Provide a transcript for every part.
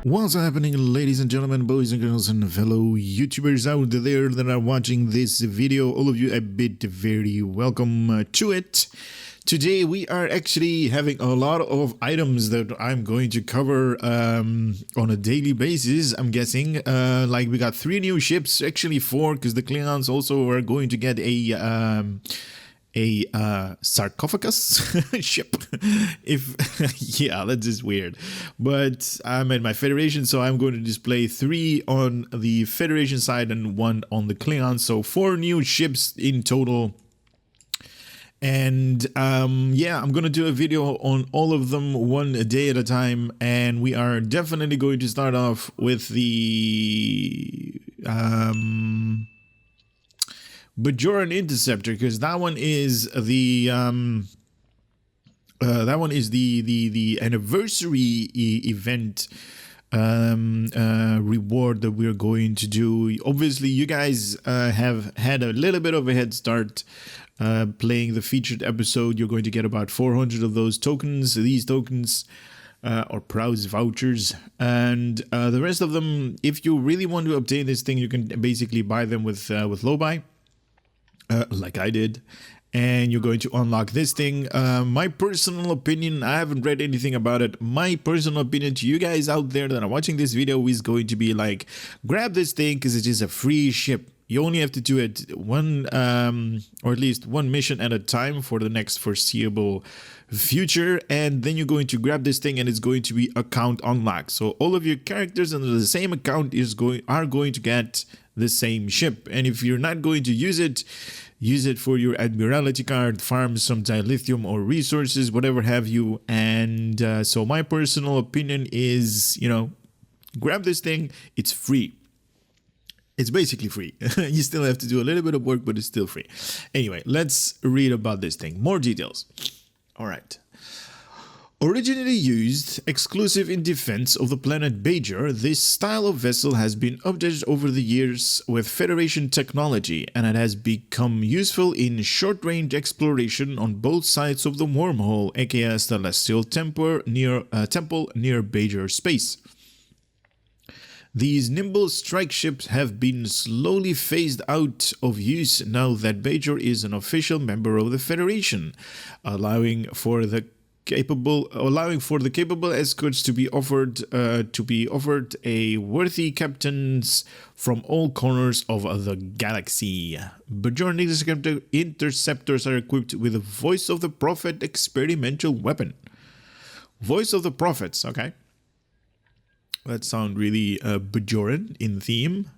What's happening, ladies and gentlemen, boys and girls, and fellow YouTubers out there that are watching this video? All of you, a bit very welcome to it. Today we are actually having a lot of items that I'm going to cover on a daily basis, I'm guessing. Like we got 3 new ships, actually 4, because the Klingons also are going to get a sarcophagus ship. Yeah, that's just weird. But I'm at my Federation, so I'm going to display 3 on the Federation side and 1 on the Klingon. So 4 new ships in total. And yeah, I'm gonna do a video on all of them one day at a time, and we are definitely going to start off with the Bajoran Interceptor, because that one is the anniversary event reward that we're going to do. Obviously, you guys have had a little bit of a head start playing the featured episode. You're going to get about 400 of those tokens. These tokens or prize vouchers, and the rest of them, if you really want to obtain this thing, you can basically buy them with low buy. Like I did, and you're going to unlock this thing. My personal opinion, I haven't read anything about it. My personal opinion to you guys out there that are watching this video is going to be like, grab this thing because it is a free ship. You only have to do it one or at least one mission at a time for the next foreseeable future, and then you're going to grab this thing and it's going to be account unlocked. So all of your characters under the same account are going to get the same ship, and if you're not going to use it for your Admiralty card, farm some dilithium or resources, whatever have you. And so my personal opinion is, you know, grab this thing. It's free. It's basically free. You still have to do a little bit of work, but it's still free. Anyway, let's read about this thing. More details. All right. Originally used exclusive in defense of the planet Bajor, this style of vessel has been updated over the years with Federation technology, and it has become useful in short-range exploration on both sides of the wormhole, aka Celestial Temple near Bajor space. These nimble strike ships have been slowly phased out of use now that Bajor is an official member of the Federation, allowing for the capable escorts to be offered a worthy captains from all corners of the galaxy. Bajoran interceptors are equipped with a Voice of the Prophet experimental weapon. Voice of the Prophets, okay. That sounds really Bajoran in theme.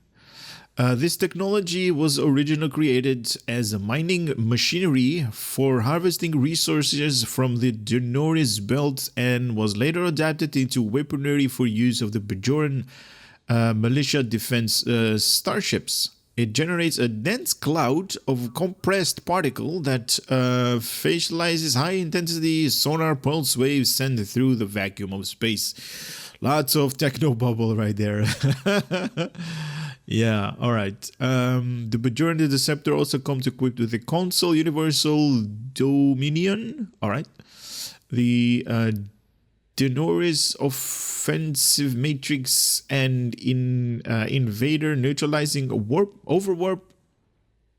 This technology was originally created as a mining machinery for harvesting resources from the Denorios belt, and was later adapted into weaponry for use of the Bajoran militia defense starships. It generates a dense cloud of compressed particle that facializes high-intensity sonar pulse waves sent through the vacuum of space. Lots of techno bubble right there. Yeah, all right. The Bajoran Interceptor also comes equipped with the Console Universal Dominion. All right. The Denorios offensive matrix and invader neutralizing overwarp.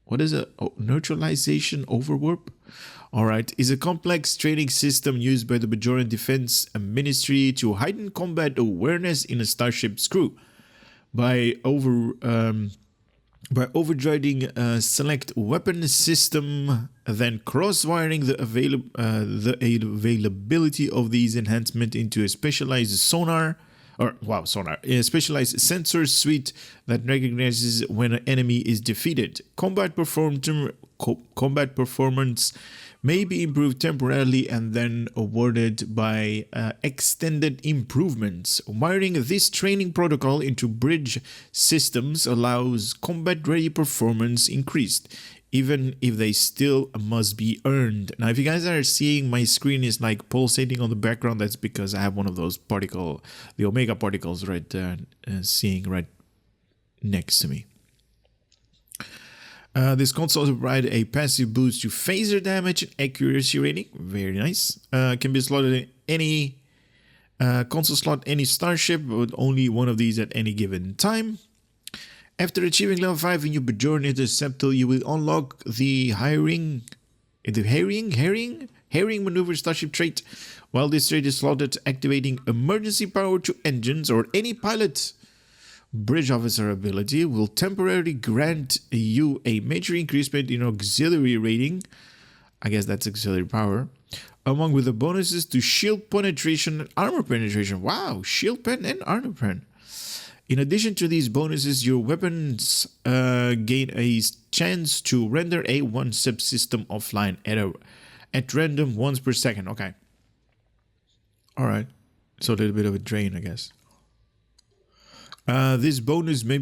What is it? Oh, neutralization overwarp. All right, is a complex training system used by the Bajoran Defense Ministry to heighten combat awareness in a starship's crew. By overriding a select weapon system, then cross-wiring the availability of these enhancements into a specialized a specialized sensor suite that recognizes when an enemy is defeated. Combat performance may be improved temporarily and then awarded by extended improvements. Wiring this training protocol into bridge systems allows combat-ready performance increased, even if they still must be earned. Now, if you guys are seeing my screen is like pulsating on the background, that's because I have one of those the Omega particles right there, seeing right next to me. This console provide a passive boost to phaser damage and accuracy rating. Very nice. Can be slotted in any Console slot any starship, but only one of these at any given time. After achieving level 5 in your Bajoran Interceptor, you will unlock the herring maneuver Starship Trait. While this trait is slotted, activating emergency power to engines or any pilot bridge officer ability will temporarily grant you a major increasement in auxiliary rating. I guess that's auxiliary power. Along with the bonuses to shield penetration and armor penetration. Wow, shield pen and armor pen. In addition to these bonuses, your weapons gain a chance to render a one subsystem offline at random once per second. Okay. Alright. So a little bit of a drain, I guess. This bonus may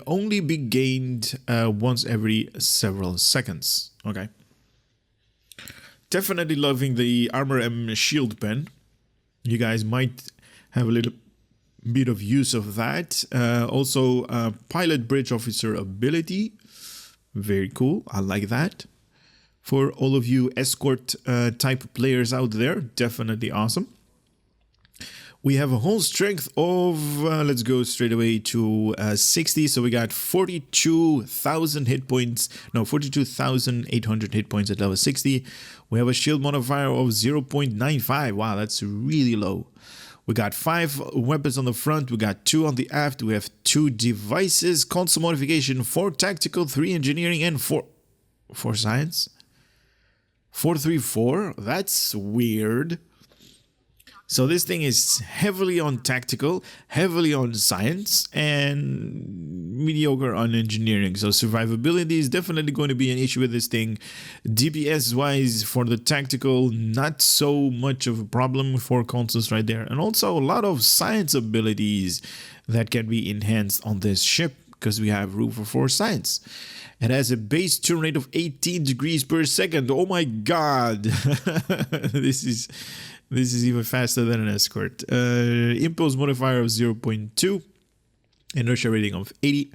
only be gained once every several seconds. Okay. Definitely loving the armor and shield pen. You guys might have a little bit of use of that. Also, pilot bridge officer ability. Very cool. I like that. For all of you escort type players out there, definitely awesome. We have a whole strength of, let's go straight away to 60. So we got 42,000 hit points. No, 42,800 hit points at level 60. We have a shield modifier of 0.95. Wow, that's really low. We got 5 weapons on the front. We got 2 on the aft. We have 2 devices. Console modification, 4 tactical, 3 engineering, and 4 science. 434. That's weird. So this thing is heavily on tactical, heavily on science, and mediocre on engineering. So survivability is definitely going to be an issue with this thing. DPS wise, for the tactical, not so much of a problem for consoles right there. And also a lot of science abilities that can be enhanced on this ship because we have room for 4 science. It has a base turn rate of 18 degrees per second. Oh my god. This is even faster than an escort. Impulse modifier of 0.2. Inertia rating of 80.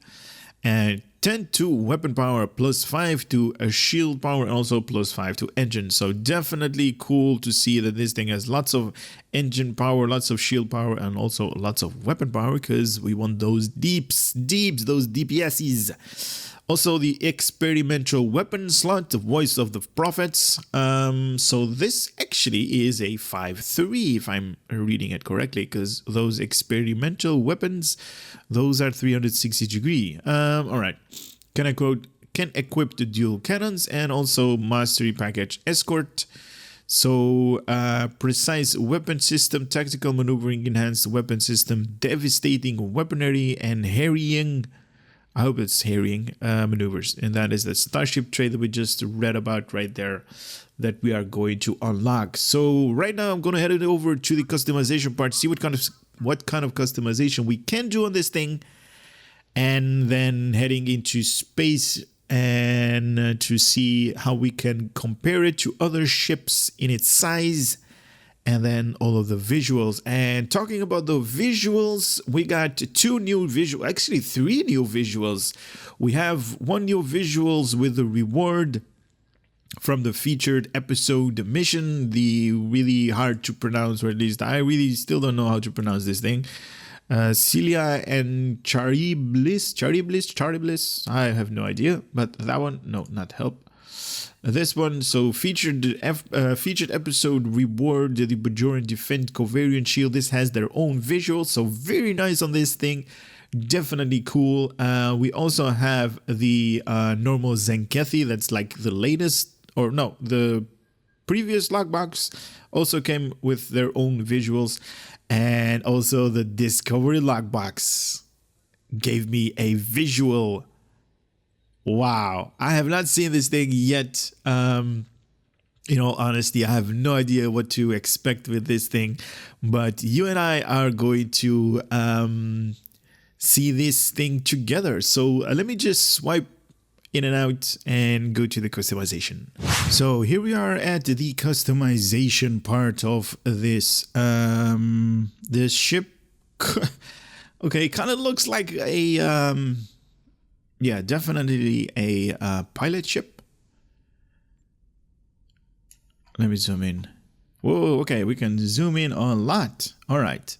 And 10 to weapon power, plus 5 to a shield power, and also plus 5 to engine. So definitely cool to see that this thing has lots of engine power, lots of shield power, and also lots of weapon power, because we want those deeps, those DPSs. Also, the experimental weapon slot, the voice of the prophets. So this actually is a 5-3, if I'm reading it correctly, because those experimental weapons, those are 360 degree. All right. Can equip the dual cannons and also mastery package escort. So precise weapon system, tactical maneuvering, enhanced weapon system, devastating weaponry, and harrying. I hope it's harrying maneuvers. And that is the Starship Trait that we just read about right there that we are going to unlock. So right now I'm going to head it over to the customization part, see what kind of customization we can do on this thing. And then heading into space and to see how we can compare it to other ships in its size. And then all of the visuals. And talking about the visuals, we got 2 new visuals, actually 3 new visuals. We have 1 new visuals with the reward from the featured episode mission, the really hard to pronounce, or at least I really still don't know how to pronounce this thing. Celia and Chariblis, I have no idea, but that one, no, not help. This one, so featured episode reward, the Bajoran Defend Covariant Shield. This has their own visual, so very nice on this thing. Definitely cool. We also have the normal Zenkethi, that's like the latest, or no, the previous lockbox also came with their own visuals. And also the Discovery lockbox gave me a visual. Wow, I have not seen this thing yet. In all honesty, I have no idea what to expect with this thing. But you and I are going to see this thing together. So let me just swipe in and out and go to the customization. So here we are at the customization part of this this ship. Okay, kind of looks like a yeah, definitely a pilot ship. Let me zoom in. Whoa, okay, we can zoom in a lot. All right.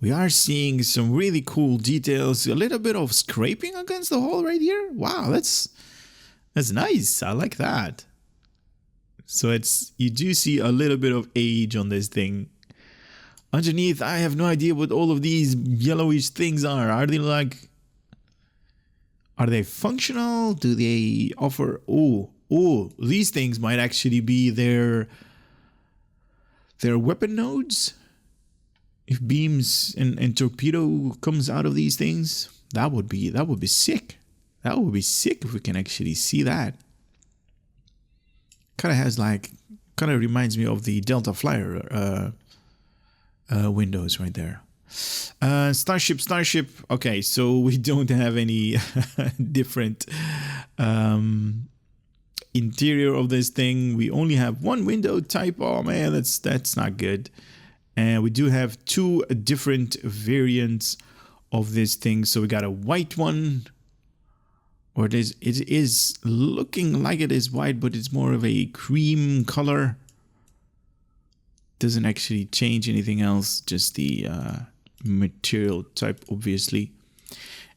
We are seeing some really cool details. A little bit of scraping against the hull right here. Wow, that's nice. I like that. So you do see a little bit of age on this thing. Underneath, I have no idea what all of these yellowish things are. Are they functional? Do they offer... Oh, these things might actually be their weapon nodes. If beams and torpedo comes out of these things, that would be sick. That would be sick if we can actually see that. Kind of reminds me of the Delta Flyer windows right there. Starship. Okay, so we don't have any different interior of this thing. We only have one window type. Oh man, that's not good. And we do have two different variants of this thing. So we got a white one, or it is looking like it is white, but it's more of a cream color. Doesn't actually change anything else, just the material type, obviously.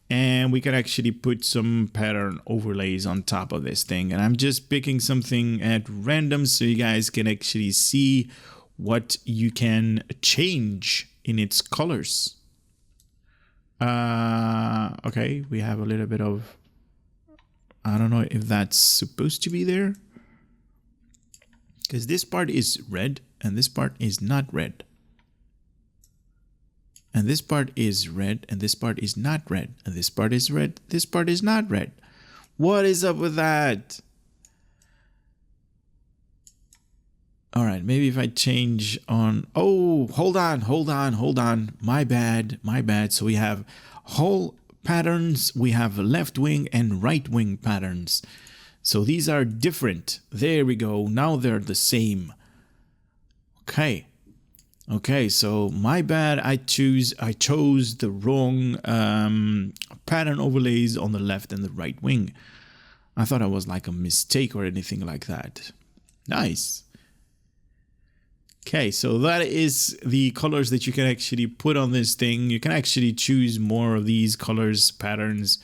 And we can actually put some pattern overlays on top of this thing. And I'm just picking something at random so you guys can actually see what you can change in its colors. Okay, we have a little bit of... I don't know if that's supposed to be there. Because this part is red and this part is not red. And this part is red and this part is not red. And this part is red, this part is not red. What is up with that? All right, maybe if I change on... Oh, hold on. My bad. So we have hull patterns, we have left wing and right wing patterns. So these are different. There we go. Now they're the same. Okay, so my bad. I chose the wrong pattern overlays on the left and the right wing. I thought it was like a mistake or anything like that. Nice. Okay, so that is the colors that you can actually put on this thing. You can actually choose more of these colors, patterns,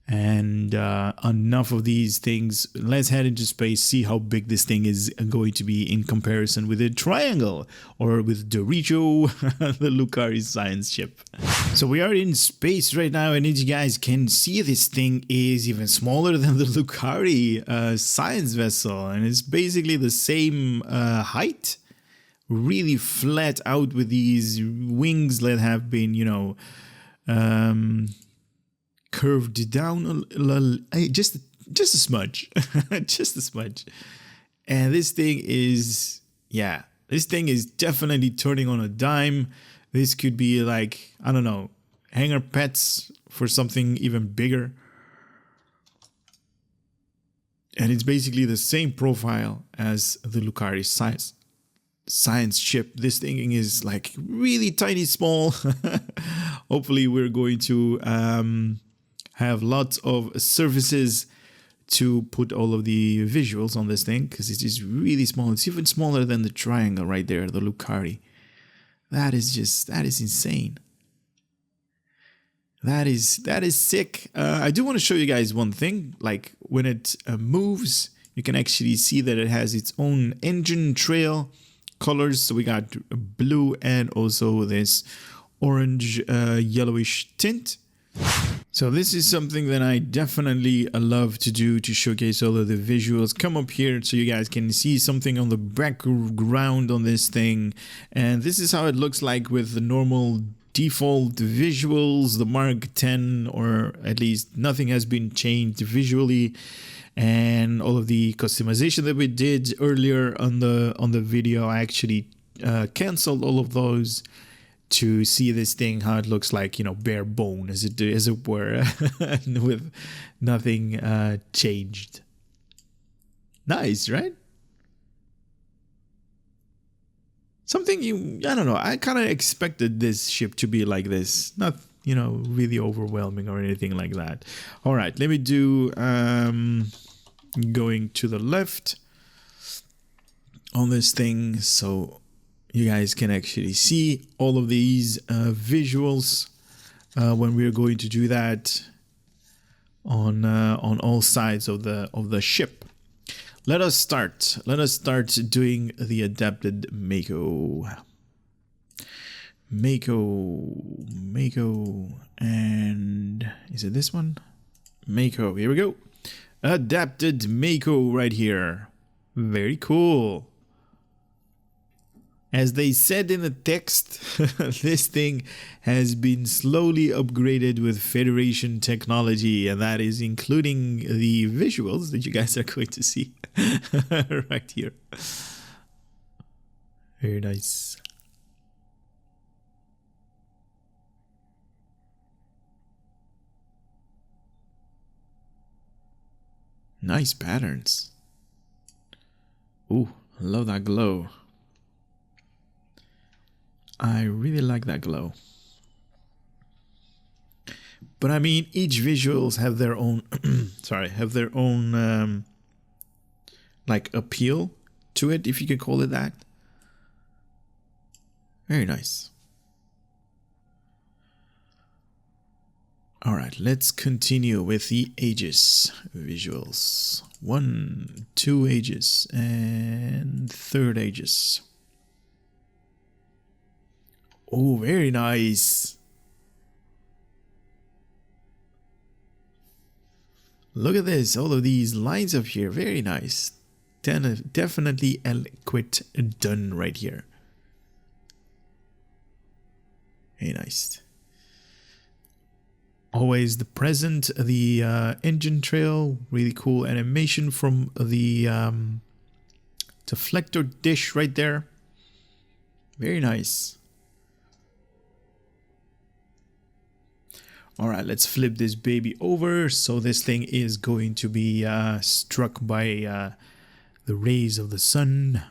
and enough of these things. Let's head into space, see how big this thing is going to be in comparison with a triangle or with Dorito, the Lucari science ship. So we are in space right now, and as you guys can see, this thing is even smaller than the Lucari science vessel, and it's basically the same height. Really flat out with these wings that have been, curved down just a smudge. Just a smudge. And this thing is definitely turning on a dime. This could be like, I don't know, hangar pets for something even bigger. And it's basically the same profile as the Lucari science ship. This thing is like really tiny small. Hopefully we're going to have lots of surfaces to put all of the visuals on this thing, because it is really small. It's even smaller than the triangle right there, the Lucari. That is insane. That is sick. I do want to show you guys one thing. Like when it moves, you can actually see that it has its own engine trail colors. So we got blue and also this orange yellowish tint. So this is something that I definitely love to do to showcase all of the visuals. Come up here so you guys can see something on the background on this thing. And this is how it looks like with the normal default visuals, the Mark 10, or at least nothing has been changed visually. And all of the customization that we did earlier on the video, I actually canceled all of those to see this thing how it looks like, bare bone as it were, with nothing changed. Nice, right? Something I don't know. I kind of expected this ship to be like this, not really overwhelming or anything like that. All right, let me do going to the left on this thing. So you guys can actually see all of these visuals when we're going to do that on all sides of the ship. Let us start. Let us start doing the adapted Mako. Mako, and is it this one? Mako. Here we go. Adapted Mako right here. Very cool. As they said in the text, this thing has been slowly upgraded with Federation technology, and that is including the visuals that you guys are going to see right here. Very nice. Nice patterns. Ooh, I love that glow. I really like that glow. But I mean, each visuals have their own have their own like appeal to it, if you could call it that. Very nice. All right, let's continue with the Aegis visuals. 1, 2 Aegis, and 3rd Aegis. Oh, very nice. Look at this, all of these lines up here, very nice. Definitely eloquent done right here. Very nice. Always the present, the engine trail, really cool animation from the deflector dish right there. Very nice. All right, let's flip this baby over. So this thing is going to be struck by the rays of the sun.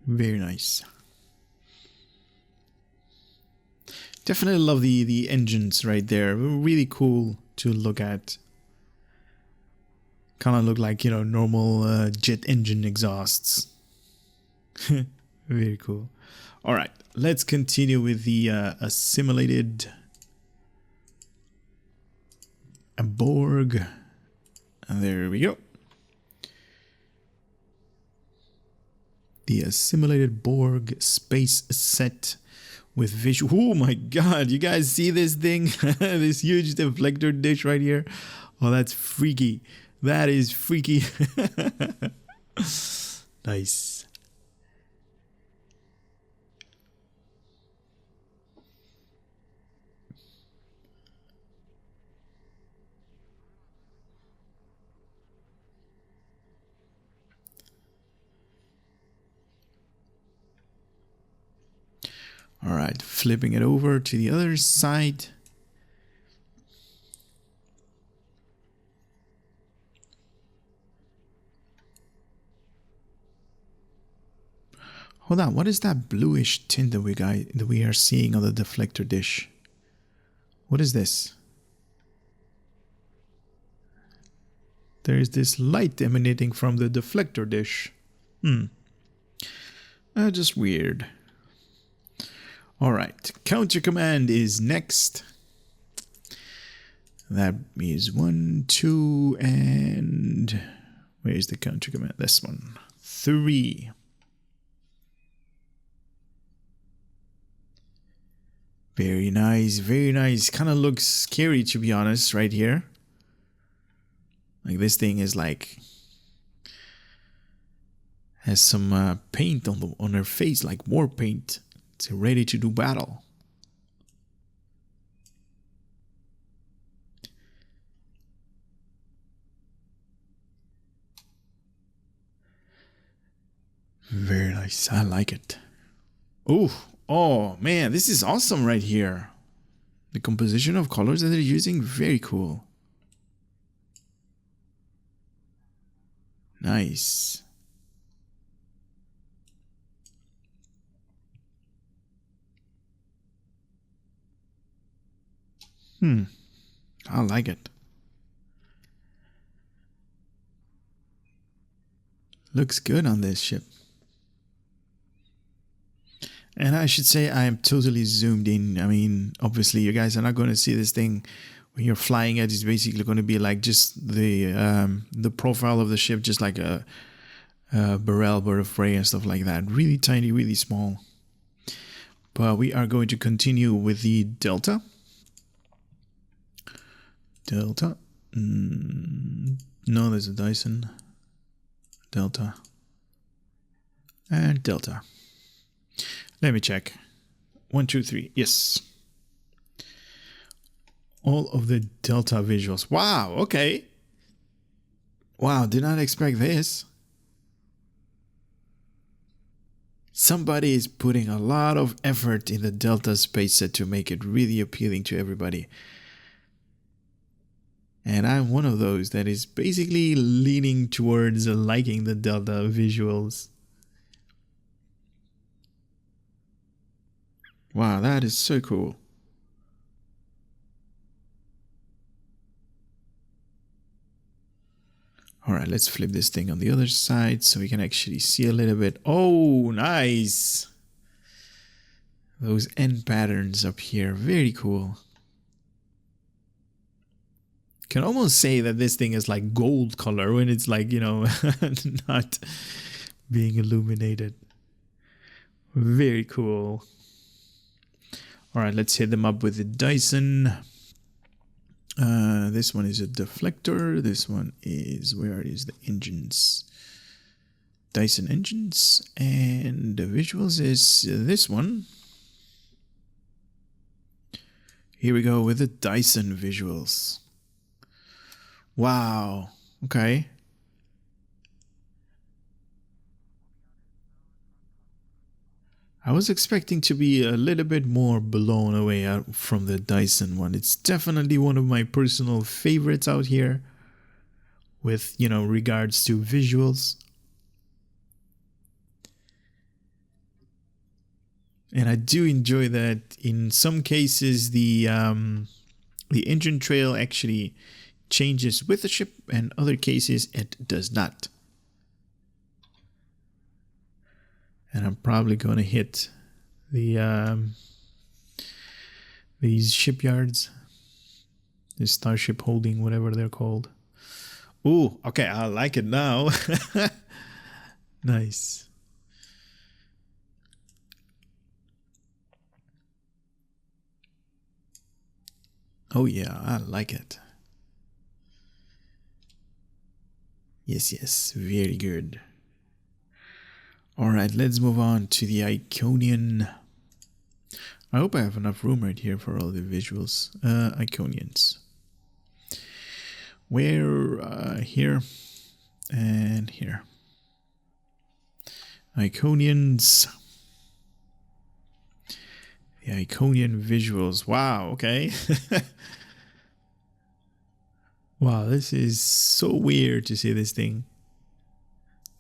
Very nice. Definitely love the engines right there. Really cool to look at. Kind of look like, you know, normal jet engine exhausts. Very cool. All right, let's continue with the assimilated Borg. And there we go. The assimilated Borg space set with visual. Oh my god, you guys see this thing? This huge deflector dish right here. Oh, that's freaky. That is freaky. Nice. All right, flipping it over to the other side. Hold on, what is that bluish tint that we are seeing on the deflector dish? What is this? There is this light emanating from the deflector dish. Just weird. All right, counter command is next. That is 1, 2, and where's the counter command? This one. 3. Very nice, very nice. Kind of looks scary, to be honest, right here. Like this thing is like has some paint on her face, like war paint. It's ready to do battle. Very nice. I like it. Oh man, this is awesome right here. The composition of colors that they're using, very cool. Nice. I like it. Looks good on this ship. And I should say I am totally zoomed in. I mean, obviously you guys are not going to see this thing when you're flying it. It's basically going to be like just the profile of the ship, just like a Burrell, Bird of Prey and stuff like that. Really tiny, really small. But we are going to continue with the Delta. Delta. No, there's a Dyson. Delta. And Delta. Let me check. 1, 2, 3. Yes. All of the Delta visuals. Wow, okay. Wow, did not expect this. Somebody is putting a lot of effort in the Delta space set to make it really appealing to everybody. And I'm one of those that is basically leaning towards liking the Delta visuals. Wow, that is so cool. All right, let's flip this thing on the other side so we can actually see a little bit. Oh, nice. Those end patterns up here, very cool. Can almost say that this thing is like gold color when it's like, you know, not being illuminated. Very cool. All right, let's hit them up with the Dyson. This one is a deflector. This one is, where is the engines? Dyson engines. And the visuals is this one. Here we go with the Dyson visuals. Wow. Okay. I was expecting to be a little bit more blown away out from the Dyson one. It's definitely one of my personal favorites out here with, you know, regards to visuals. And I do enjoy that in some cases the engine trail actually changes with the ship, and other cases it does not. And I'm probably going to hit the these shipyards, the Starship Holding, whatever they're called. Ooh, okay, I like it now. Nice. Oh yeah, I like it. Yes, yes, very good. Alright, let's move on to the Iconian. I hope I have enough room right here for all the visuals. Iconians. Where, here and here. Iconians. The Iconian visuals. Wow, okay. Wow, this is so weird to see this thing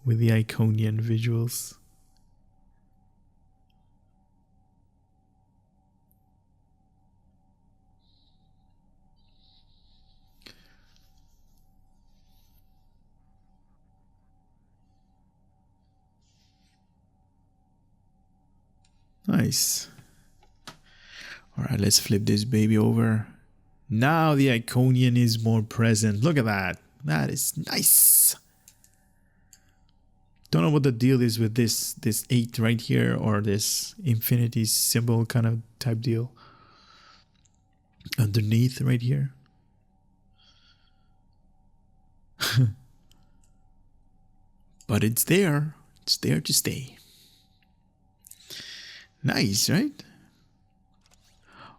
with the Iconian visuals. Nice. All right, let's flip this baby over. Now the Iconian is more present. Look at that. That is nice. Don't know what the deal is with this 8 right here, or this infinity symbol kind of type deal underneath right here. But it's there. It's there to stay. Nice, right?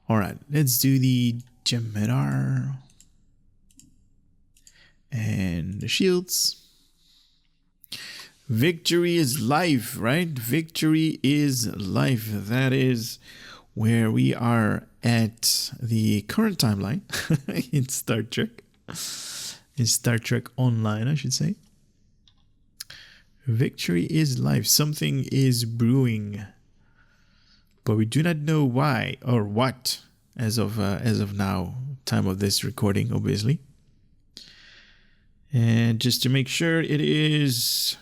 All right, let's do the Gemidar and the shields. Victory is life, right? Victory is life. That is where we are at the current timeline in Star Trek. In Star Trek Online, I should say. Victory is life. Something is brewing, but we do not know why or what. as of now, time of this recording, obviously. And just to make sure, it is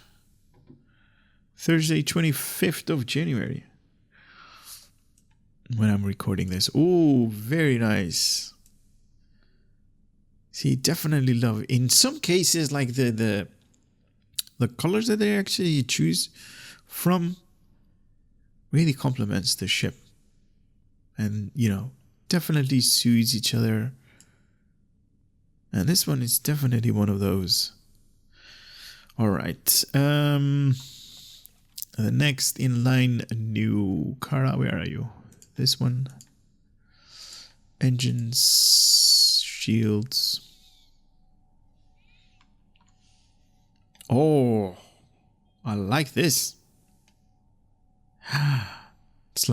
Thursday, 25th of January when I'm recording this. Oh, very nice. See, definitely love. In some cases, like the colors that they actually choose from really complements the ship, and definitely suits each other. And this one is definitely one of those. All right. The next in line, new Kara. Where are you? This one. Engines, shields. Oh, I like this. It's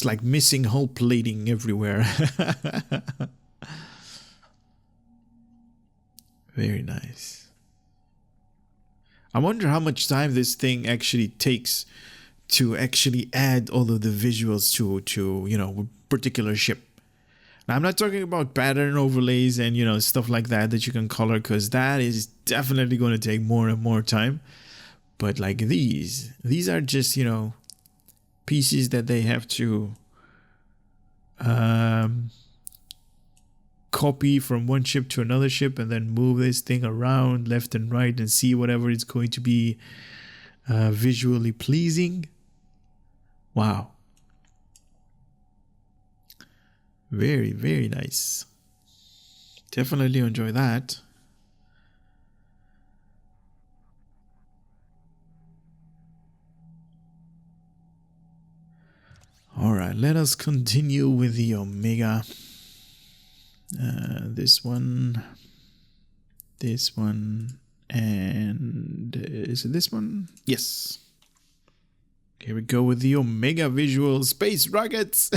like missing hull plating everywhere. Very nice. I wonder how much time this thing actually takes to actually add all of the visuals to a particular ship. Now, I'm not talking about pattern overlays and stuff like that you can color, because that is definitely going to take more and more time. But like these are just pieces that they have to copy from one ship to another ship, and then move this thing around left and right and see whatever is going to be visually pleasing. Wow. Very, very nice. Definitely enjoy that. All right, let us continue with the Omega. This one, and is it this one? Yes. Here we go with the Omega visual space rockets.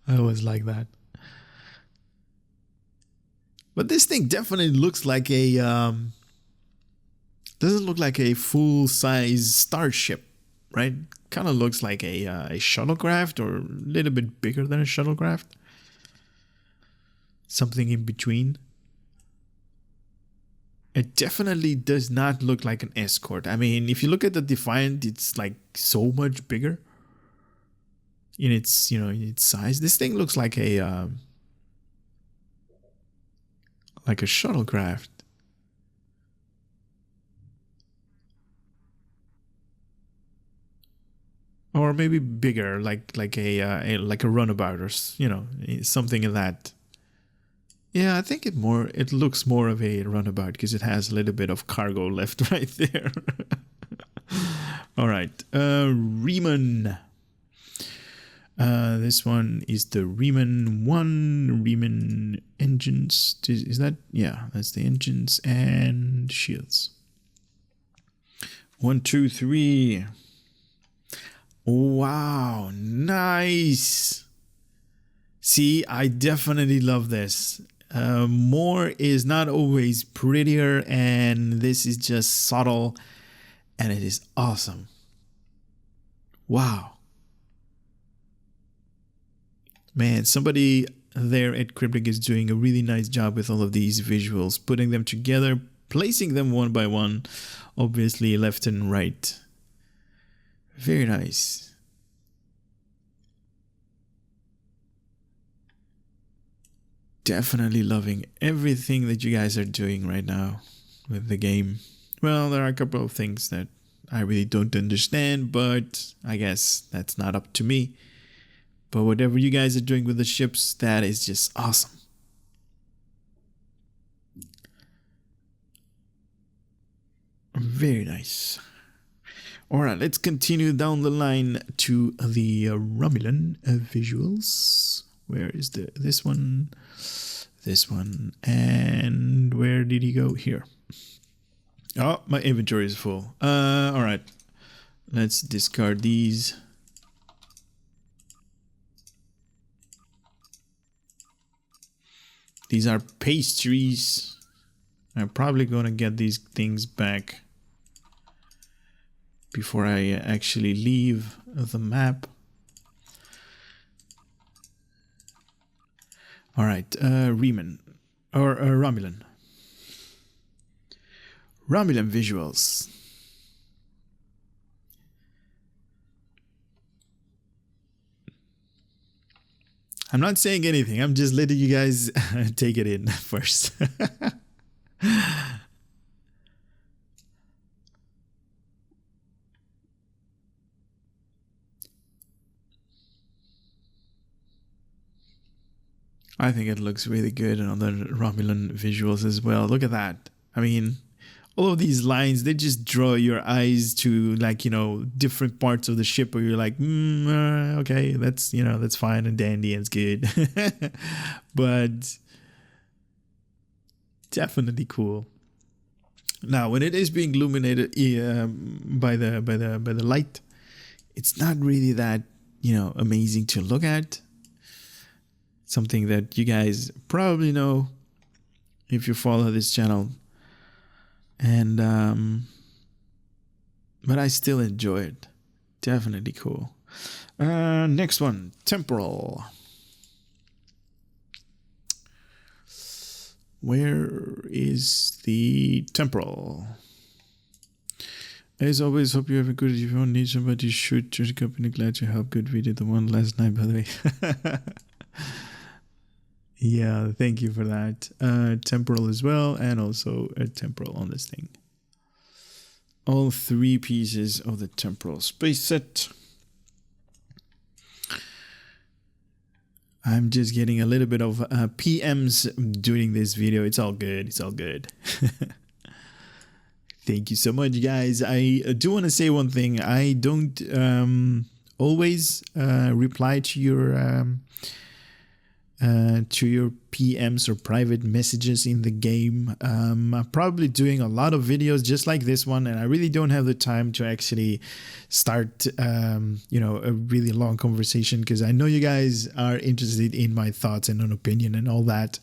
I always like that. But this thing definitely looks like a doesn't look like a full-size starship, right? Kind of looks like a shuttlecraft, or a little bit bigger than a shuttlecraft. Something in between. It definitely does not look like an escort. I mean, if you look at the Defiant, it's like so much bigger in its in its size. This thing looks like a shuttlecraft. Or maybe bigger, like a runabout, or something in that. Yeah, I think it looks more of a runabout, because it has a little bit of cargo left right there. All right, Riemann. This one is the Riemann 1, Riemann engines. Is that? Yeah, that's the engines and shields. 1, 2, 3. Wow, nice. See, I definitely love this. More is not always prettier, and this is just subtle, and it is awesome. Wow. Man, somebody there at Cryptic is doing a really nice job with all of these visuals, putting them together, placing them one by one, obviously left and right. Very nice. Definitely loving everything that you guys are doing right now with the game. Well, there are a couple of things that I really don't understand, but I guess that's not up to me. But whatever you guys are doing with the ships, that is just awesome. Very nice. All right, let's continue down the line to the Romulan visuals. Where is this one? This one. And where did he go? Here. Oh, my inventory is full. All right. Let's discard these. These are pastries. I'm probably gonna get these things back before I actually leave the map. All right, Riemann or Romulan. Romulan visuals. I'm not saying anything. I'm just letting you guys take it in first. I think it looks really good on the Romulan visuals as well. Look at that. I mean, all of these lines, they just draw your eyes to, like, you know, different parts of the ship where you're like, okay, that's, you know, that's fine and dandy and it's good. But definitely cool. Now, when it is being illuminated by the light, it's not really that, you know, amazing to look at. Something that you guys probably know if you follow this channel. And but I still enjoy it. Definitely cool. Next one, temporal. Where is the temporal? As always, hope you have a good. If you don't need somebody, shoot your company. Glad to help. Good video, the one last night, by the way. Yeah, thank you for that. Temporal as well, and also a temporal on this thing. All three pieces of the temporal space set. I'm just getting a little bit of PMs during this video. It's all good. It's all good. Thank you so much, guys. I do want to say one thing. I don't always reply to your PMs or private messages in the game. I'm probably doing a lot of videos just like this one, and I really don't have the time to actually start you know, a really long conversation, because I know you guys are interested in my thoughts and an opinion and all that.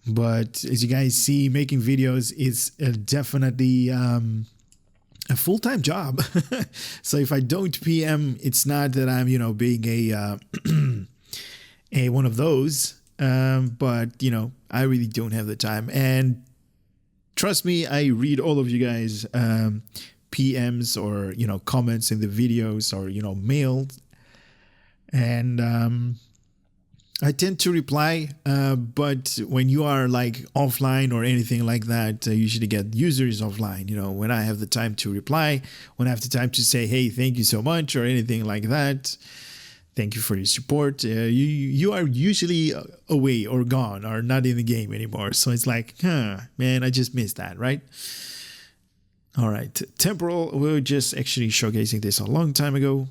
But as you guys see, making videos is definitely a full-time job. So if I don't PM, it's not that I'm, you know, being a one of those, but you know, I really don't have the time. And trust me, I read all of you guys PMs or, you know, comments in the videos or, you know, mail, and I tend to reply, but when you are like offline or anything like that, I usually get users offline. You know, when I have the time to reply, when I have the time to say, hey, thank you so much, or anything like that. Thank you for your support. You are usually away or gone or not in the game anymore. So it's like, man, I just missed that, right? All right. Temporal, we were just actually showcasing this a long time ago.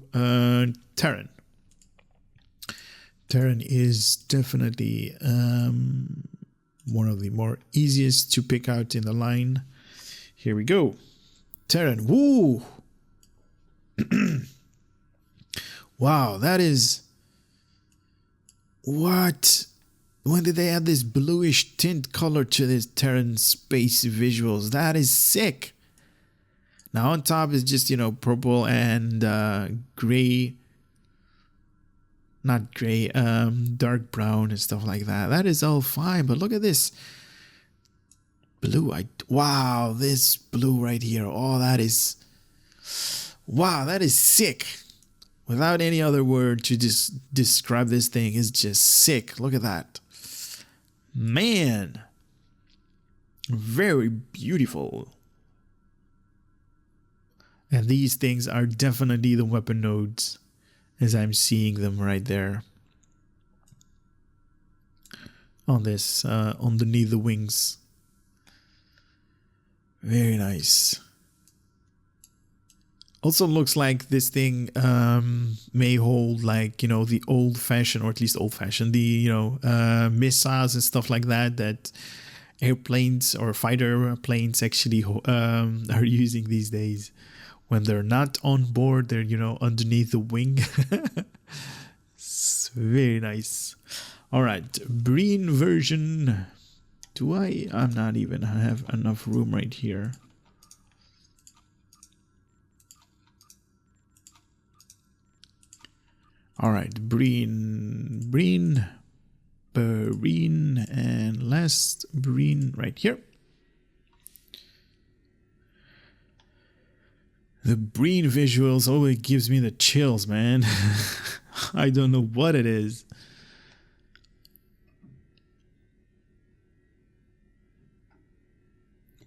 Terran. Terran is definitely one of the more easiest to pick out in the line. Here we go. Terran. Woo! Wow, that is... What? When did they add this bluish tint color to this Terran space visuals? That is sick. Now on top is just, you know, purple and gray. Not gray, dark brown and stuff like that. That is all fine, but look at this. Blue, wow, this blue right here. Oh, that is... Wow, that is sick. Without any other word to just describe this thing, is just sick. Look at that. Man. Very beautiful. And these things are definitely the weapon nodes, as I'm seeing them right there. On this, underneath the wings. Very nice. Also looks like this thing may hold, like, you know, the old-fashioned, or at least old-fashioned, the, you know, missiles and stuff like that, that airplanes or fighter planes actually are using these days. When they're not on board, they're, you know, underneath the wing. It's very nice. All right, green version. I'm not even have enough room right here. All right, Breen Bajoran, and last Bajoran right here. The Bajoran visuals always gives me the chills, man. I don't know what it is.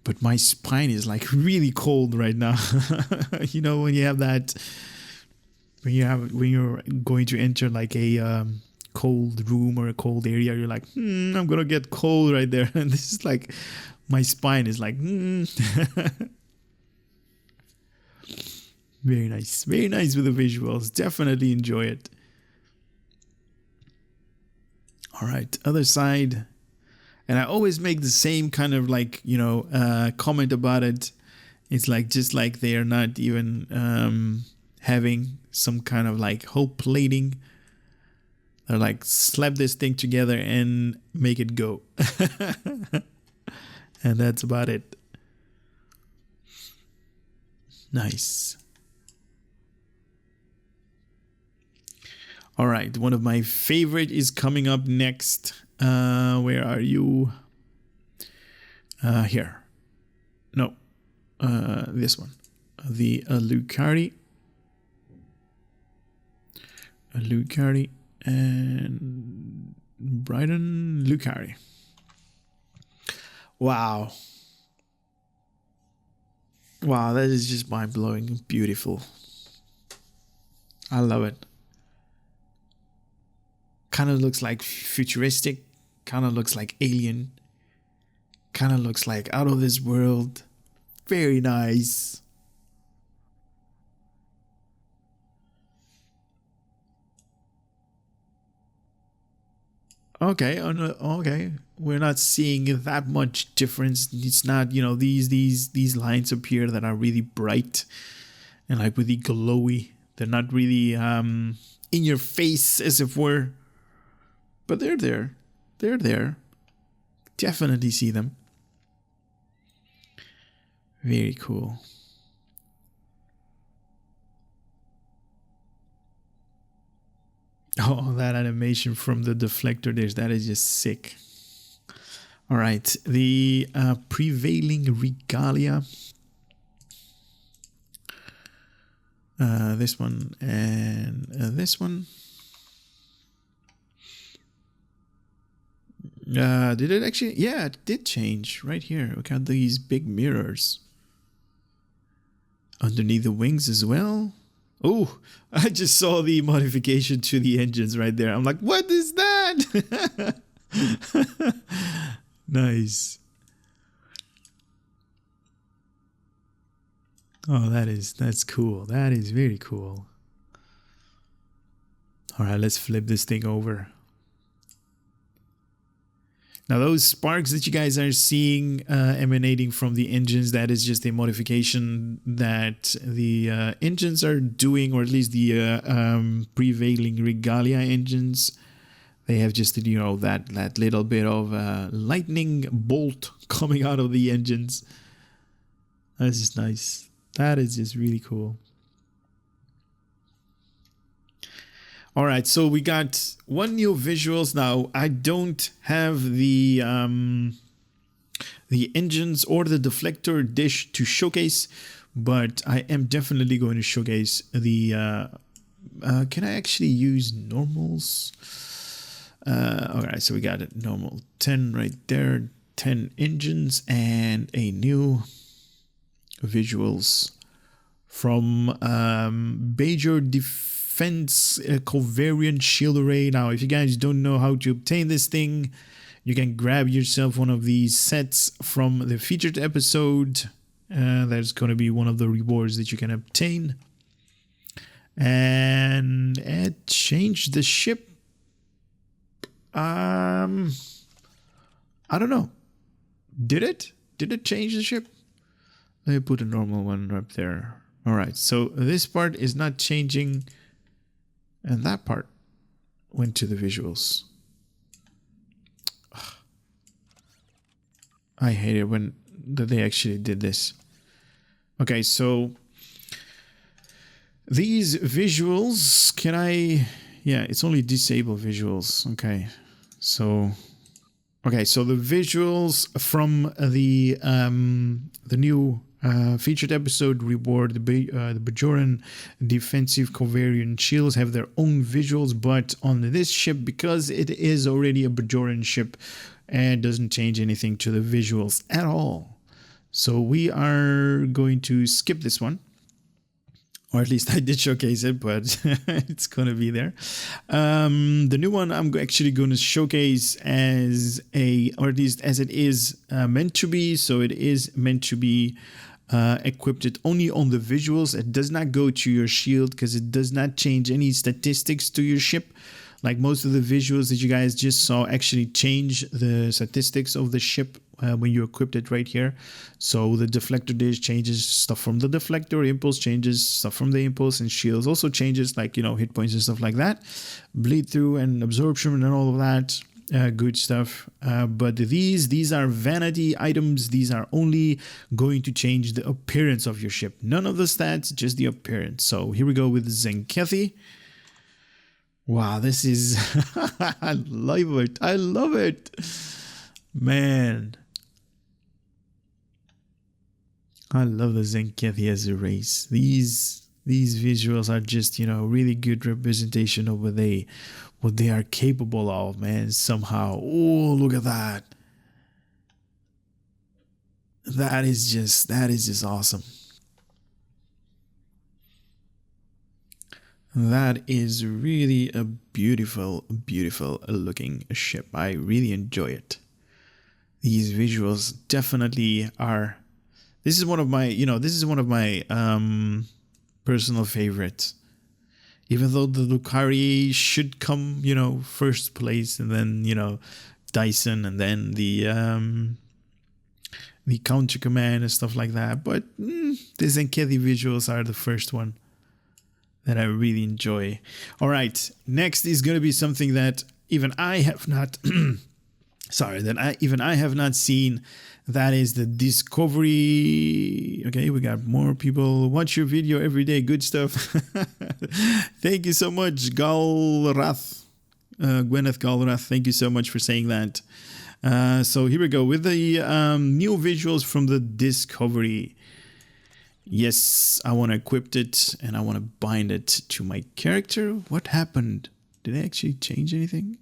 But my spine is like really cold right now. You know, when you have that, when you're going to enter like a cold room or a cold area, you're like, I'm gonna get cold right there. And this is like, my spine is like, Very nice with the visuals. Definitely enjoy it. All right, other side. And I always make the same kind of like, you know, comment about it. It's like, just like they are not even having some kind of like whole plating. They're like, slap this thing together and make it go. And that's about it. Nice. All right, one of my favorite is coming up next. Where are you? Here. No. This one. The Lucari. Lucari and Brighton Lucari. Wow. Wow, that is just mind-blowing. Beautiful. I love it. Kind of looks like futuristic. Kind of looks like alien. Kind of looks like out of this world. Very nice. Okay, okay. We're not seeing that much difference. It's not, you know, these lines up here that are really bright and like really glowy. They're not really in your face, as if were. But they're there. They're there. Definitely see them. Very cool. Oh, that animation from the deflector, that is just sick. All right, the prevailing regalia. This one and this one. Did it actually? Yeah, it did change right here. Look at these big mirrors underneath the wings as well. Oh, I just saw the modification to the engines right there. I'm like, what is that? Nice. Oh, that's cool. That is very cool. All right, let's flip this thing over. Now, those sparks that you guys are seeing emanating from the engines, that is just a modification that the engines are doing, or at least the prevailing regalia engines. They have just, you know, that little bit of lightning bolt coming out of the engines. That's just nice. That is just really cool. All right, so we got one new visuals now. I don't have the engines or the deflector dish to showcase, but I am definitely going to showcase the. Can I actually use normals? All right, so we got it normal 10 right there, 10 engines and a new visuals from Bajoran Defense Covariant Shield Array. Now, if you guys don't know how to obtain this thing, you can grab yourself one of these sets from the featured episode. That's going to be one of the rewards that you can obtain. And it changed the ship. I don't know. Did it? Did it change the ship? Let me put a normal one up there. All right. So this part is not changing. And that part went to the visuals. Ugh. I hate it when they actually did this. Okay, so these visuals, can I... Yeah, it's only disable visuals. Okay. So, okay, so the visuals from the new featured episode reward, the Bajoran defensive covariant shields have their own visuals, but on this ship, because it is already a Bajoran ship, it doesn't change anything to the visuals at all. So we are going to skip this one. Or at least I did showcase it, but it's going to be there. The new one I'm actually going to showcase as or at least as it is meant to be. So it is meant to be equipped only on the visuals. It does not go to your shield because it does not change any statistics to your ship. Like most of the visuals that you guys just saw actually change the statistics of the ship when you equipped it right here. So the deflector dish changes stuff from the deflector, impulse changes stuff from the impulse, and shields also changes, like, you know, hit points and stuff like that. Bleed through and absorption and all of that. Good stuff. But these are vanity items. These are only going to change the appearance of your ship. None of the stats, just the appearance. So here we go with Zenkethi. Wow, this is... I love it. I love it. Man. I love the Zenkethi as a race. These visuals are just, you know, really good representation of what they are capable of, man, somehow. Oh, look at that. That is just awesome. That is really a beautiful, beautiful looking ship. I really enjoy it. These visuals definitely are. This is one of my, personal favorites. Even though the Lucari should come, you know, first place, and then, you know, Dyson, and then the counter command and stuff like that. But the Zenkethi visuals are the first one that I really enjoy. All right, next is going to be something that even I have not I have not seen. That is the Discovery. Okay, we got more people watch your video every day. Good stuff. Thank you so much, Galrath. Gwyneth Galrath, thank you so much for saying that. So here we go with the new visuals from the Discovery. Yes, I want to equip it and I want to bind it to my character. What happened? Did they actually change anything?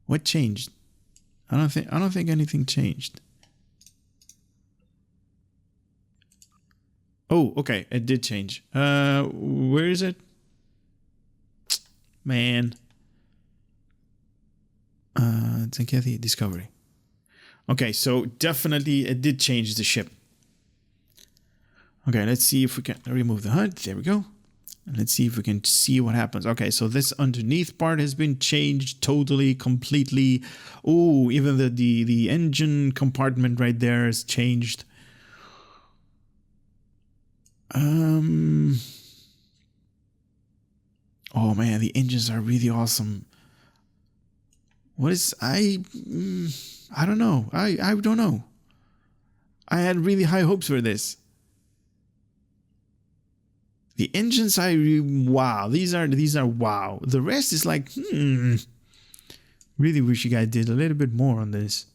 What changed? I don't think anything changed. Oh, okay, it did change. Where is it? Man. Zenkethi Discovery. Okay, so definitely it did change the ship. Okay, let's see if we can remove the HUD. There we go. And let's see if we can see what happens. Okay, so this underneath part has been changed totally, completely. Oh, even the engine compartment right there is changed. Oh man, the engines are really awesome. What is I don't know. I don't know. I had really high hopes for this. The engines, wow. These are wow. The rest is like, really wish you guys did a little bit more on this.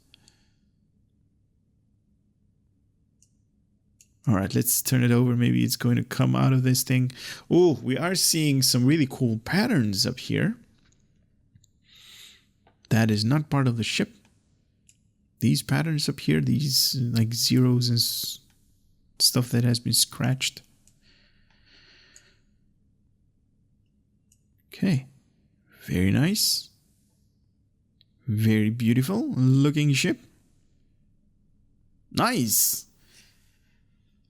All right, let's turn it over. Maybe it's going to come out of this thing. Oh, we are seeing some really cool patterns up here. That is not part of the ship. These patterns up here, these like zeros and stuff that has been scratched. Okay, very nice. Very beautiful looking ship. Nice.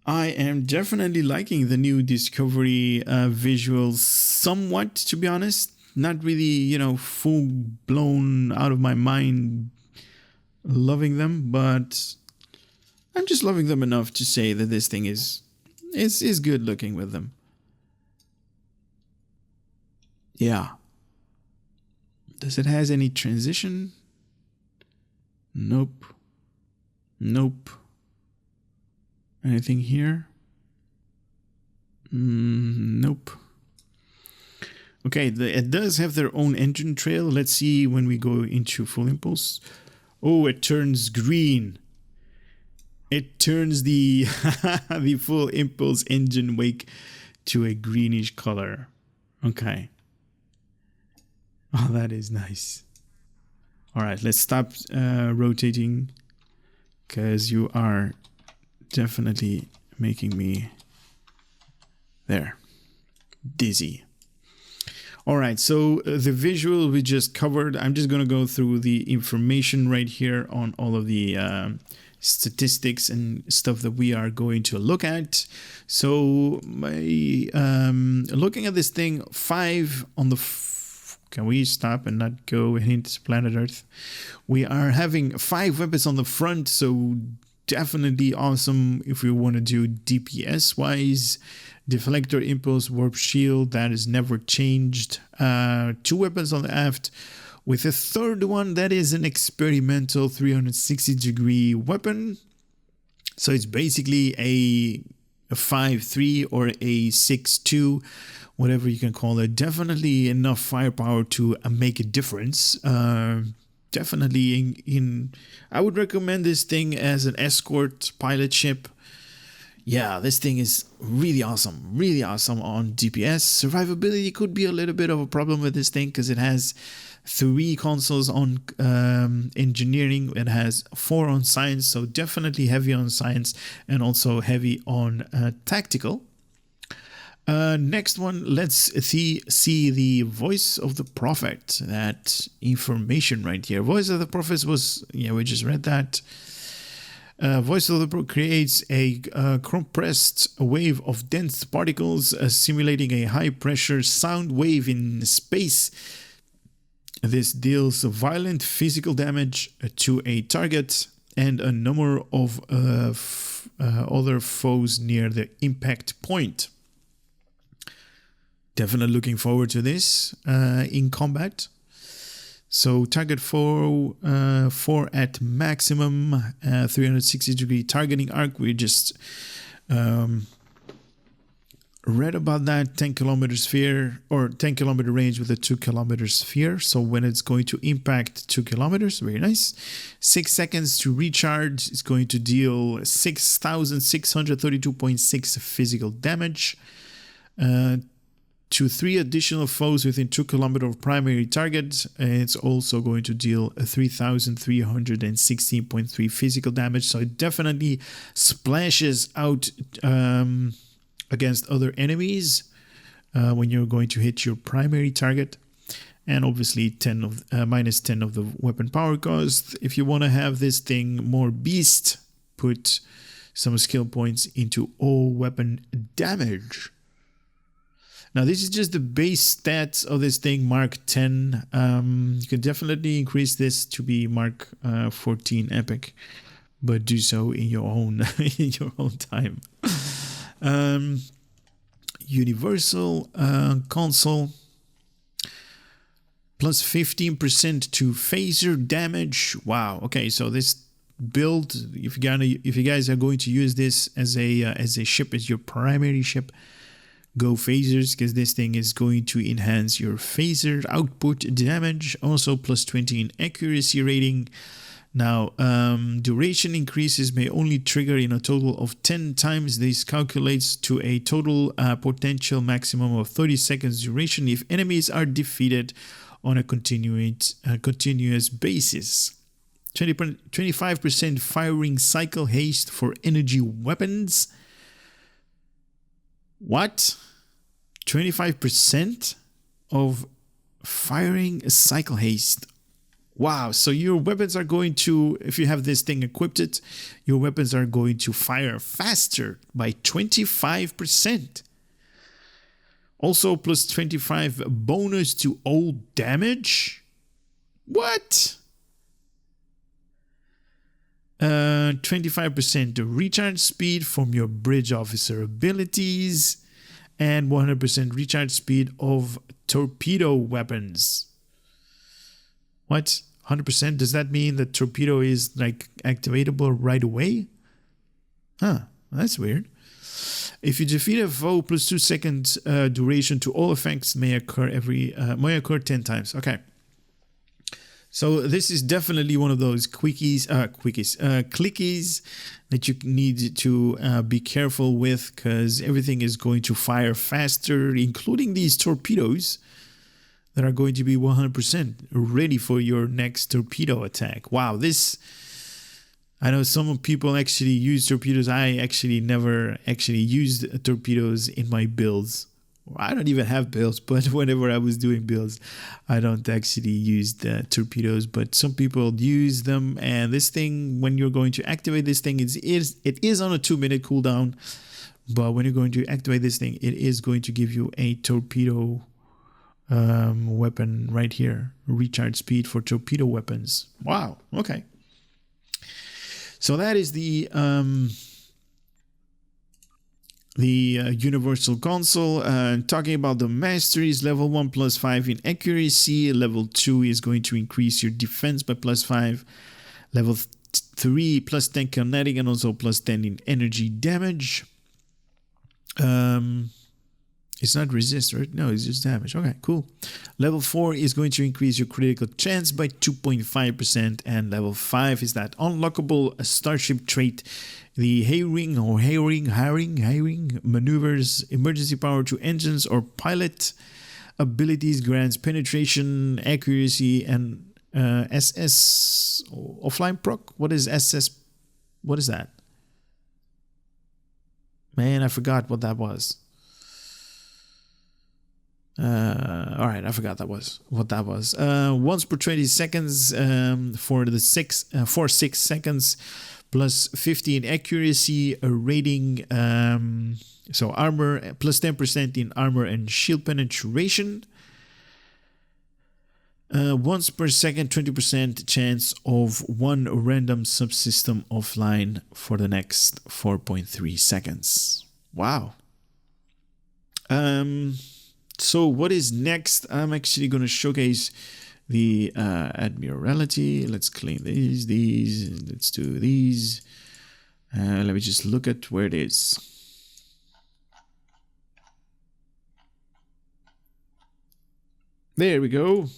I am definitely liking the new Discovery visuals somewhat, to be honest. Not really, you know, full blown out of my mind loving them, but I'm just loving them enough to say that this thing is good looking with them. Yeah. Does it has any transition? Nope. Nope. Anything here? Nope. Okay, it does have their own engine trail. Let's see when we go into full impulse. Oh, it turns green. It turns the the full impulse engine wake to a greenish color. Okay. Oh, that is nice. All right, let's stop rotating because you are definitely making me there dizzy. All right, so the visual we just covered. I'm just going to go through the information right here on all of the statistics and stuff that we are going to look at. So looking at this thing, 5 on the... Can we stop and not go into planet Earth? We are having 5 weapons on the front, so definitely awesome if we want to do DPS wise. Deflector, impulse, warp shield, that is never changed. 2 weapons on the aft, with a third one that is an experimental 360-degree weapon. So it's basically a 5.3 or a 6.2, whatever you can call it. Definitely enough firepower to make a difference. Definitely I would recommend this thing as an escort pilot ship. Yeah, this thing is really awesome on DPS. Survivability could be a little bit of a problem with this thing because it has 3 consoles on engineering. It has 4 on science, so definitely heavy on science and also heavy on tactical. Next one, let's see the voice of the prophet. That information right here. Voice of the prophet was, yeah, we just read that. Voice of the prophet creates a compressed wave of dense particles, simulating a high-pressure sound wave in space. This deals violent physical damage to a target and a number of other foes near the impact point. Definitely looking forward to this in combat. So target 4 at maximum, 360-degree targeting arc. We just read about that. 10 kilometer sphere, or 10 kilometer range with a 2 kilometer sphere. So when it's going to impact 2 kilometers, very nice. 6 seconds to recharge. It's going to deal 6,632.6 physical damage. To 3 additional foes within 2 kilometers of primary target. It's also going to deal 3,316.3 physical damage. So it definitely splashes out against other enemies when you're going to hit your primary target. And obviously minus 10 of the weapon power cost. If you want to have this thing more beast, put some skill points into all weapon damage. Now, this is just the base stats of this thing, Mark 10. You can definitely increase this to be Mark 14 Epic, but do so in your own time. Universal console, plus 15% to phaser damage. Wow. Okay, so this build, if you guys are going to use this as a ship, as your primary ship, go phasers, because this thing is going to enhance your phaser output damage. Also plus 20 in accuracy rating. Now, duration increases may only trigger in a total of 10 times. This calculates to a total potential maximum of 30 seconds duration if enemies are defeated on a continuous basis. 25% firing cycle haste for energy weapons. What? 25% of firing cycle haste. Wow. So your weapons are going to, if you have this thing equipped, your weapons are going to fire faster by 25%. Also plus 25 bonus to all damage. What? 25% recharge speed from your bridge officer abilities, and 100% recharge speed of torpedo weapons. What? 100%? Does that mean that torpedo is like activatable right away? Huh, that's weird. If you defeat a foe, plus 2 seconds duration to all effects may occur 10 times. Okay. So this is definitely one of those clickies that you need to be careful with, because everything is going to fire faster, including these torpedoes that are going to be 100% ready for your next torpedo attack. Wow, I know some people actually use torpedoes. I actually never actually used torpedoes in my builds. I don't even have builds, but whenever I was doing builds, I don't actually use the torpedoes, but some people use them. And this thing, when you're going to activate this thing, it is on a 2-minute cooldown, but when you're going to activate this thing, it is going to give you a torpedo weapon right here. Recharge speed for torpedo weapons. Wow. Okay. So that is the Universal Console. Talking about the masteries, level 1 plus 5 in accuracy. Level 2 is going to increase your defense by plus 5. Level 3 plus 10 kinetic and also plus 10 in energy damage. It's not resist, right? No, it's just damage. Okay, cool. Level 4 is going to increase your critical chance by 2.5%. And level 5 is that unlockable Starship Trait. The Hayring maneuvers emergency power to engines or pilot abilities, grants penetration, accuracy, and SS offline proc. What is SS? What is that? Man, I forgot what that was. All right, I forgot what that was. Once per 20 seconds for 6 seconds. Plus 50 in accuracy, a rating, so armor, plus 10% in armor and shield penetration. Once per second, 20% chance of one random subsystem offline for the next 4.3 seconds. Wow. So what is next? I'm actually going to showcase the Admiralty. Let's clean these. Let's do these. Let me just look at where it is. There we go.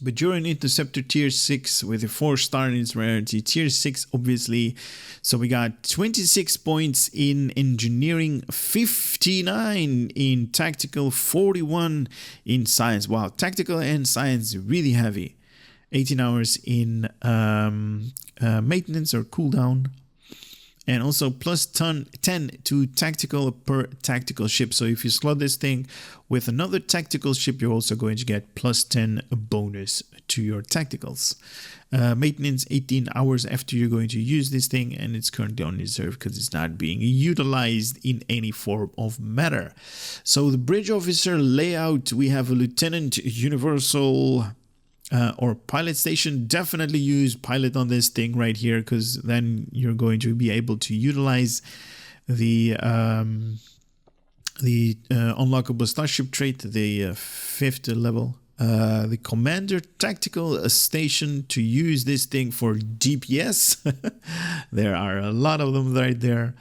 Bajoran Interceptor tier 6 with a 4-star in its rarity. Tier 6, obviously. So we got 26 points in engineering, 59 in tactical, 41 in science. Wow, tactical and science really heavy. 18 hours in maintenance or cooldown. And also plus 10 to tactical per tactical ship. So if you slot this thing with another tactical ship, you're also going to get plus 10 bonus to your tacticals. Maintenance 18 hours after you're going to use this thing, and it's currently on reserve because it's not being utilized in any form of matter. So the bridge officer layout, we have a lieutenant universal or pilot station. Definitely use pilot on this thing right here, because then you're going to be able to utilize the unlockable Starship Trait, the 5th level. The commander tactical station to use this thing for DPS. There are a lot of them right there.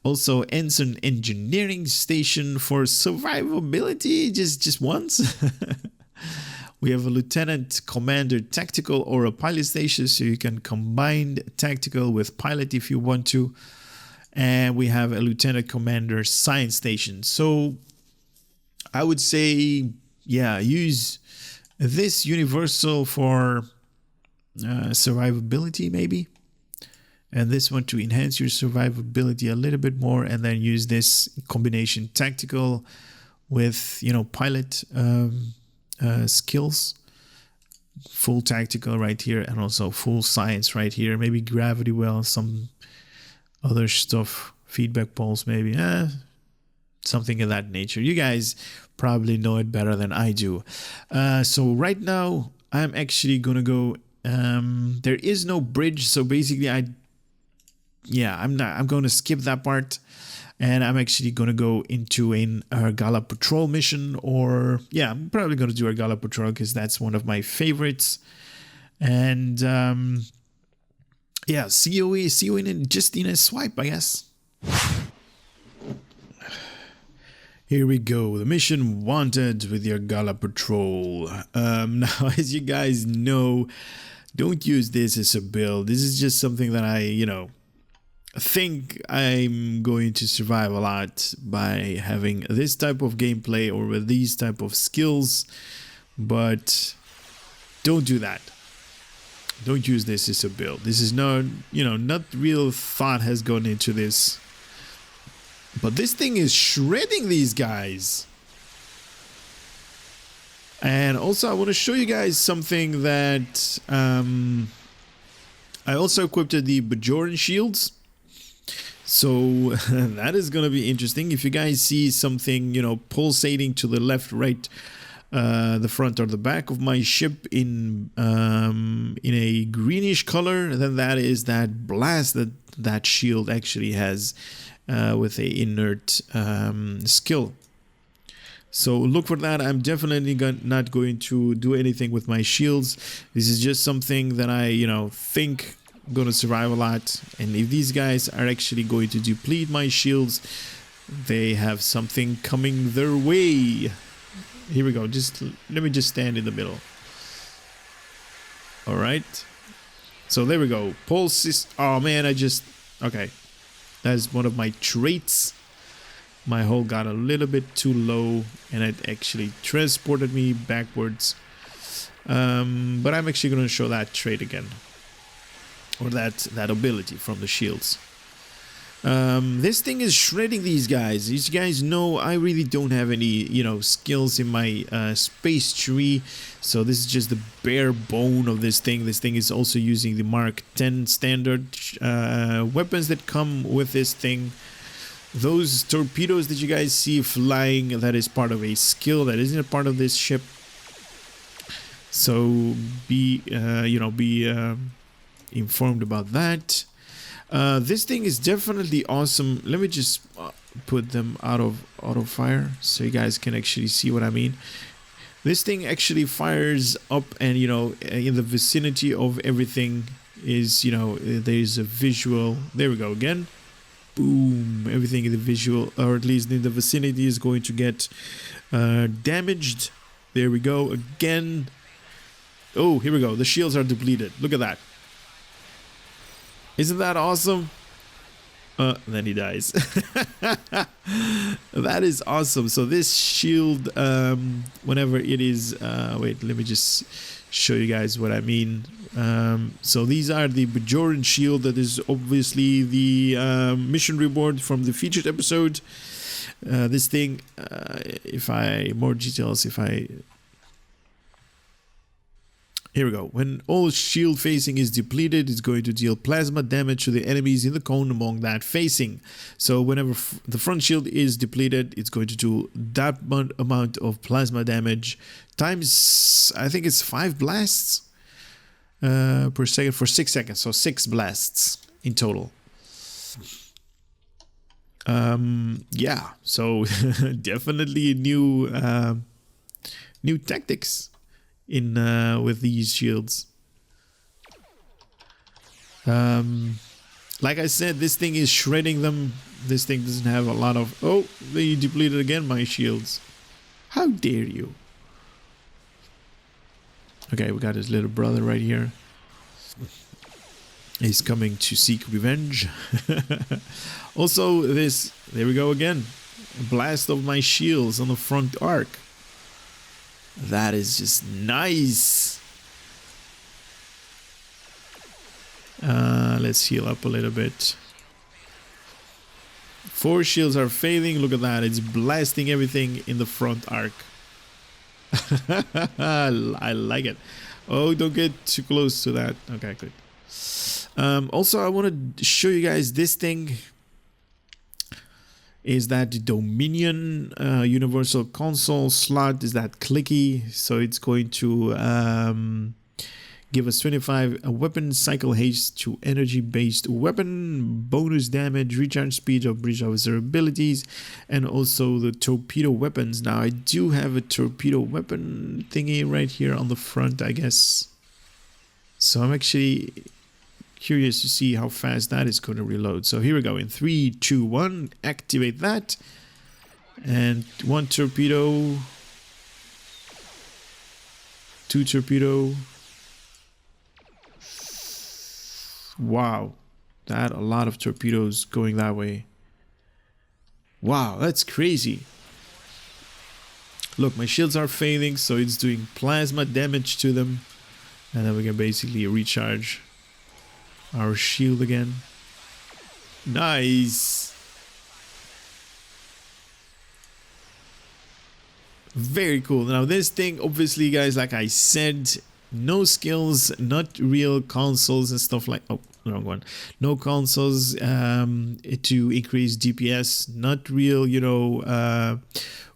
Also ensign engineering station for survivability, just once. We have a lieutenant commander tactical or a pilot station, so you can combine tactical with pilot if you want to. And we have a lieutenant commander science station. So I would say, yeah, use this universal for survivability maybe. And this one to enhance your survivability a little bit more. And then use this combination tactical with, pilot skills. Full tactical right here, and also full science right here. Maybe gravity well, some other stuff, feedback pulse maybe, something of that nature. You guys probably know it better than I do. So right now I'm actually gonna go. There is no bridge, so basically I'm going to skip that part. And I'm actually going to go into a Gala Patrol mission, or I'm probably going to do a Gala Patrol because that's one of my favorites. And see you in a swipe, I guess. Here we go, the mission wanted with your Gala patrol. Now, as you guys know, don't use this as a build. This is just something that I think I'm going to survive a lot by having this type of gameplay or with these type of skills, but don't do that. Don't use this as a build. This is not, not real thought has gone into this. But this thing is shredding these guys. And also I want to show you guys something that I also equipped the Bajoran shields. So that is going to be interesting. If you guys see something, pulsating to the left, right, the front or the back of my ship in a greenish color, then that is that blast that shield actually has with a inert skill. So look for that. I'm definitely not going to do anything with my shields. This is just something that I think I'm gonna survive a lot, and if these guys are actually going to deplete my shields, they have something coming their way. Here we go. Let me just stand in the middle. All right. So there we go. Pulse. Oh man, okay. That's one of my traits. My hull got a little bit too low and it actually transported me backwards. But I'm actually going to show that trait again. Or that ability from the shields. This thing is shredding these guys. These guys know I really don't have any, skills in my space tree. So this is just the bare bone of this thing. This thing is also using the Mark 10 standard weapons that come with this thing. Those torpedoes that you guys see flying, that is part of a skill that isn't a part of this ship. So be informed about that. This thing is definitely awesome. Let me just put them out of auto fire so you guys can actually see what I mean. This thing actually fires up, and in the vicinity of everything is there's a visual. There we go again. Boom! Everything in the visual, or at least in the vicinity, is going to get damaged. There we go again. Oh, here we go. The shields are depleted. Look at that. Isn't that awesome? Then he dies. That is awesome. So this shield, whenever it is, wait, let me just show you guys what I mean. So these are the Bajoran shield. That is obviously the mission reward from the featured episode. This thing, more details, here we go. When all shield facing is depleted, it's going to deal plasma damage to the enemies in the cone among that facing. So whenever the front shield is depleted, it's going to do that amount of plasma damage times, I think it's 5 blasts per second for 6 seconds. So 6 blasts in total. Yeah, so definitely new tactics in with these shields. Like I said, this thing is shredding them. This thing doesn't have a lot of... Oh, they depleted again my shields. How dare you? Okay, we got his little brother right here. He's coming to seek revenge. Also, there we go again. Blast of my shields on the front arc. That is just nice. Let's heal up a little bit. 4 shields are failing. Look at that. It's blasting everything in the front arc. I like it. Oh, don't get too close to that. Okay, good. Also, I want to show you guys this thing. Is that the D.O.M.I.N.O universal console slot is that clicky, so it's going to give us 25 weapon cycle haste to energy based weapon, bonus damage, recharge speed of bridge officer abilities, and also the torpedo weapons. Now I do have a torpedo weapon thingy right here on the front, I guess, so I'm actually curious to see how fast that is going to reload. So here we go. In 3, 2, 1, activate that. And 1 torpedo. 2 torpedo. Wow. That a lot of torpedoes going that way. Wow, that's crazy. Look, my shields are failing, so it's doing plasma damage to them. And then we can basically recharge our shield again. Nice. Very cool. Now this thing, obviously, guys, like I said, no skills, not real consoles and stuff like... Oh, wrong one. No consoles to increase DPS, not real, you know,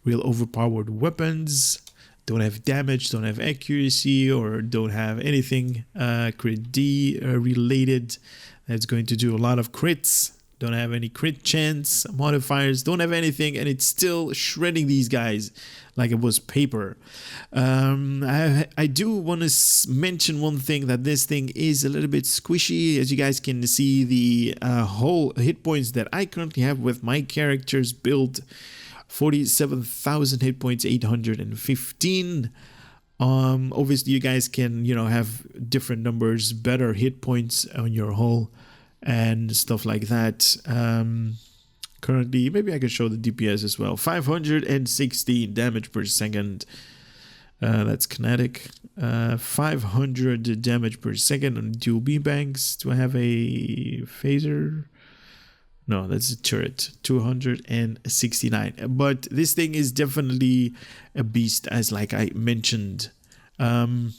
real overpowered weapons. Don't have damage, don't have accuracy, or don't have anything crit D related that's going to do a lot of crits. Don't have any crit chance modifiers, don't have anything, and it's still shredding these guys like it was paper. I do want to mention one thing, that this thing is a little bit squishy. As you guys can see, the whole hit points that I currently have with my characters build, 47,000 hit points, 815. Obviously you guys can, you know, have different numbers, better hit points on your hull and stuff like that. Currently, maybe I could show the DPS as well. 516 damage per second. That's kinetic. 500 damage per second on dual beam banks. Do I have a phaser? No, that's a turret. 269. But this thing is definitely a beast, as like I mentioned. The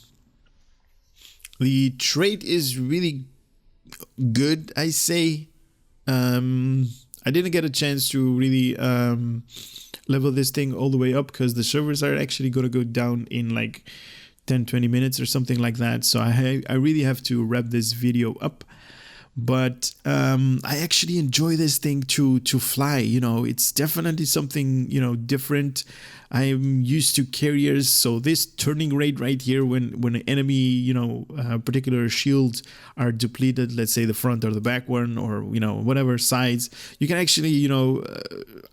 trait is really good, I say. I didn't get a chance to really level this thing all the way up, because the servers are actually going to go down in like 10-20 minutes or something like that. So I really have to wrap this video up. But I actually enjoy this thing to fly. You know, it's definitely something, you know, different. I'm used to carriers, so this turning rate right here, when an enemy, you know, particular shields are depleted, let's say the front or the back one, or, you know, whatever sides, you can actually, you know,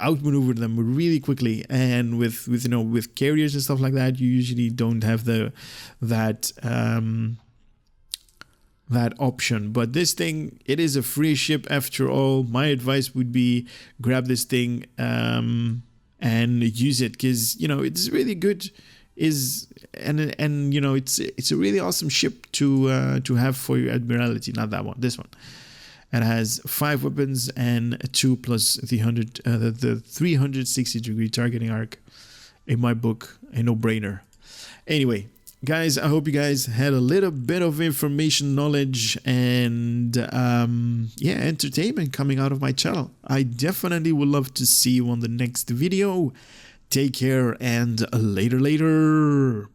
outmaneuver them really quickly. And with you know, with carriers and stuff like that, you usually don't have that option. But this thing, it is a free ship after all. My advice would be grab this thing and use it, because, you know, it's really good. And you know, it's a really awesome ship to have for your Admiralty. Not that one, this one. It has 5 weapons and 2 plus the 360 degree targeting arc. In my book, a no-brainer. Anyway, guys, I hope you guys had a little bit of information, knowledge, and yeah, entertainment coming out of my channel. I definitely would love to see you on the next video. Take care, and later.